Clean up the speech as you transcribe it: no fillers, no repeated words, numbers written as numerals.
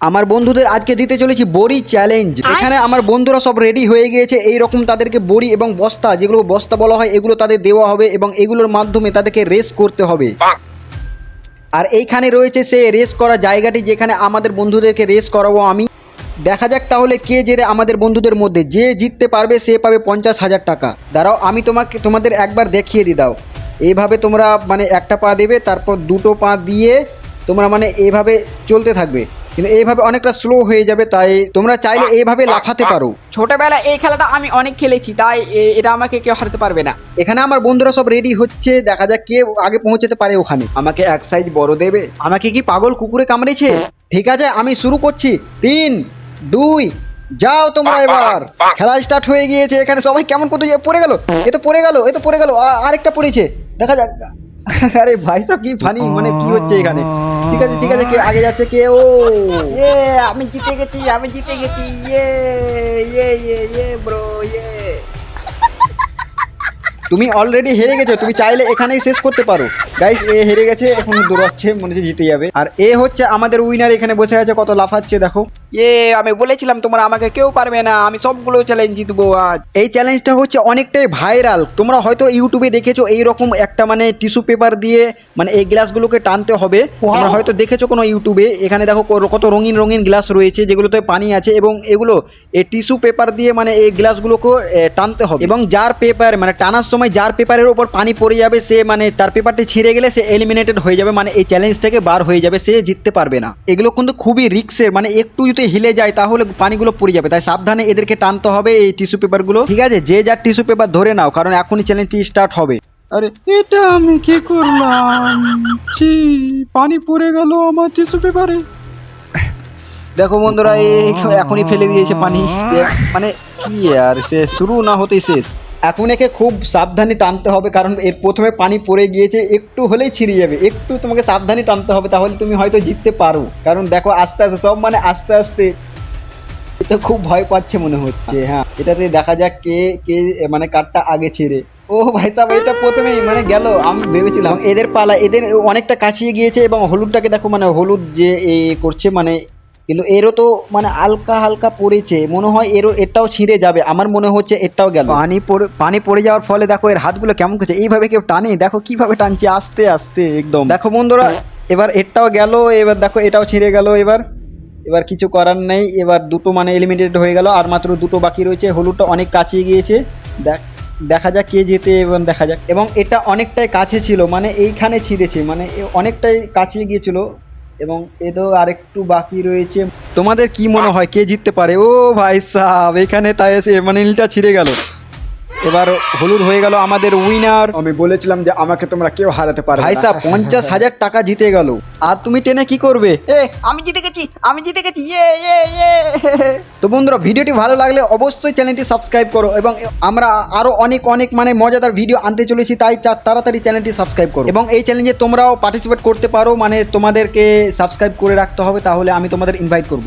আমার বন্ধুদের আজকে দিতে চলেছি বড়ি চ্যালেঞ্জ। এখানে আমার বন্ধুরা সব রেডি হয়ে গিয়েছে। এই রকম তাদেরকে বড়ি এবং বস্তা, যেগুলো বস্তা বলা হয়, এগুলো তাদের দেওয়া হবে এবং এগুলোর মাধ্যমে তাদেরকে রেস করতে হবে। আর এইখানে রয়েছে সে রেস করা জায়গাটি, যেখানে আমাদের বন্ধুদেরকে রেস করাবো আমি। দেখা যাক তাহলে কে জেতে আমাদের বন্ধুদের মধ্যে। যে জিততে পারবে সে পাবে 50,000 টাকা। দাঁড়াও আমি তোমাদের একবার দেখিয়ে দিই। দাও এইভাবে তোমরা মানে একটা পা দেবে, তারপর দুটো পা দিয়ে তোমরা মানে এইভাবে চলতে থাকবে, কিন্তু এইভাবে অনেকটা স্লো হয়ে যাবে। তাই তোমরা চাইলে এইভাবে লাফাতে পারো। ছোটবেলায় এই খেলাটা আমি অনেক খেলেছি, তাই এটা আমাকে কেউ হারাতে পারবে না। এখানে আমার বন্ধুরা সব রেডি হচ্ছে, দেখা যাক কে আগে পৌঁছাতে পারে ওখানে। আমাকে এক সাইজ বড় দেবে। আমাকে কি পাগল কুকুরে কামড়েছে? ঠিক আছে আমি শুরু করছি। 3, 2, যাও তোমরা। এবার খেলা স্টার্ট হয়ে গিয়েছে। এখানে সবাই কেমন কত পড়ে গেল, এ তো পড়ে গেল, আরেকটা পড়েছে, দেখা যাক। আরে ভাই সাহেব কি ফানি, মানে কি হচ্ছে এখানে। ঠিক আছে কে আগে যাচ্ছে, কে? ও আমি জিতে গেছি ইয়ে ব্রো ইয়ে। তুমি অলরেডি হেরে গেছো, তুমি চাইলে এখানেই শেষ করতে পারো। গাইস এ হেরে গেছে, এখন দৌড়াচ্ছে, মনে হচ্ছে জিতে যাবে। আর এ হচ্ছে আমাদের উইনার, এখানে বসে আছে, কত লাফাচ্ছে দেখো। আমি বলেছিলাম তোমরা আমাকে কেউ পারবে না, আমি সবগুলো চ্যালেঞ্জ জিতবো আজ। এই চ্যালেঞ্জটা হচ্ছে অনেকটাই ভাইরাল। তোমরা হয়তো ইউটিউবে দেখেছো এইরকম একটা মানে টিস্যু পেপার দিয়ে মানে এই গ্লাসগুলোকে টানতে হবে। তোমরা হয়তো দেখেছো কোনো ইউটিউবে। এখানে দেখো কত রঙিন রঙিন গ্লাস রয়েছে, যেগুলোতে পানি আছে, এবং এগুলো এই টিস্যু পেপার দিয়ে মানে এই গ্লাসগুলোকে টানতে হবে। এবং যার পেপার মানে টানার সময় যার পেপারের উপর পানি পড়ে যাবে, সে মানে তার পেপারটি ছিঁড়ে গেলে সে এলিমিনেটেড হয়ে যাবে, মানে এই চ্যালেঞ্জ থেকে বার হয়ে যাবে, সে জিততে পারবে না। এগুলো কিন্তু খুবই রিস্কের, মানে একটু যদি হিলে যায় তাহলে পানিগুলো পড়ে যাবে। তাই সাবধানে এদেরকে টানতে হবে এই টিস্যু পেপারগুলো। ঠিক আছে, যে যার টিস্যু পেপার ধরে নাও, কারণ এখনই চ্যালেঞ্জটি স্টার্ট হবে। আরে এটা আমি কি করলাম? ছি, পানি পড়ে গেল আমার টিস্যু পেপারে। দেখো বন্ধুরা, এখনই ফেলে দিয়েছে পানি। মানে কি আর, সে শুরু না হতেই শেষ। এখন একে খুব সাবধানে টানতে হবে, কারণ এর প্রথমে পানি পড়ে গিয়েছে, একটু হলেই ছিঁড়ে যাবে। একটু তোমাকে সাবধানে টানতে হবে, তাহলে তুমি হয়তো জিততে পারো। কারণ দেখো আস্তে আস্তে সব মানে আস্তে আস্তে, এটা খুব ভয় পাচ্ছে মনে হচ্ছে। হ্যাঁ, এটাতে দেখা যাক কে কে মানে কারটা আগে ছেড়ে। ও ভাই সাহেব, এটা প্রথমেই মানে গেল, আমি ভেবেছিলাম। এদের পালা, এদের অনেকটা কাছিয়ে গিয়েছে, এবং হলুদটাকে দেখো, মানে হলুদ যে করছে মানে, কিন্তু এরও তো মানে হালকা হালকা পড়েছে, মনে হয় এটাও ছিঁড়ে যাবে। আমার মনে হচ্ছে এটাও গেল। পানি পড়ে যাওয়ার ফলে দেখো এর হাতগুলো কেমন করছে, এইভাবে কেউ টানে, দেখো কিভাবে টানছে, আস্তে আস্তে একদম। দেখো বন্ধুরা, এবার এটাও গেল, এবার দেখো এটাও ছিঁড়ে গেল। এবার কিছু করার নেই। এবার দুটো মানে এলিমিনেটেড হয়ে গেল, আর মাত্র দুটো বাকি রয়েছে। হলুদটা অনেক কাছে গিয়েছে, দেখা যাক কে যেতে, এবং দেখা যাক। এবং এটা অনেকটাই কাছে ছিল, মানে এইখানে ছিঁড়েছে, মানে অনেকটাই কাছে গিয়েছিল, এবং এতো আরেকটু বাকি রয়েছে। তোমাদের কি মনে হয় কে জিততে পারে? ও ভাই সাহেব, এখানে তাই এসে মানে নীলটা ছিঁড়ে গেল। এবার হলুদ হয়ে গেল আমাদের উইনার। আমি বলেছিলাম যে আমাকে তোমরা কেউ হারাতে পারবে ভাই না। সাহেব 50,000 টাকা জিতে গেল। আর তুমি টেনে কি করবে? আমি জিতে গেছি ইয়ে। তো বন্ধুরা, ভিডিওটি ভালো লাগলে অবশ্যই চ্যানেলটি সাবস্ক্রাইব করো, এবং আমরা আরও অনেক মানে মজাদার ভিডিও আনতে চলেছি, তাই তাড়াতাড়ি চ্যানেলটি সাবস্ক্রাইব করো। এবং এই চ্যালেঞ্জে তোমরাও পার্টিসিপেট করতে পারো, মানে তোমাদেরকে সাবস্ক্রাইব করে রাখতে হবে, তাহলে আমি তোমাদের ইনভাইট করব।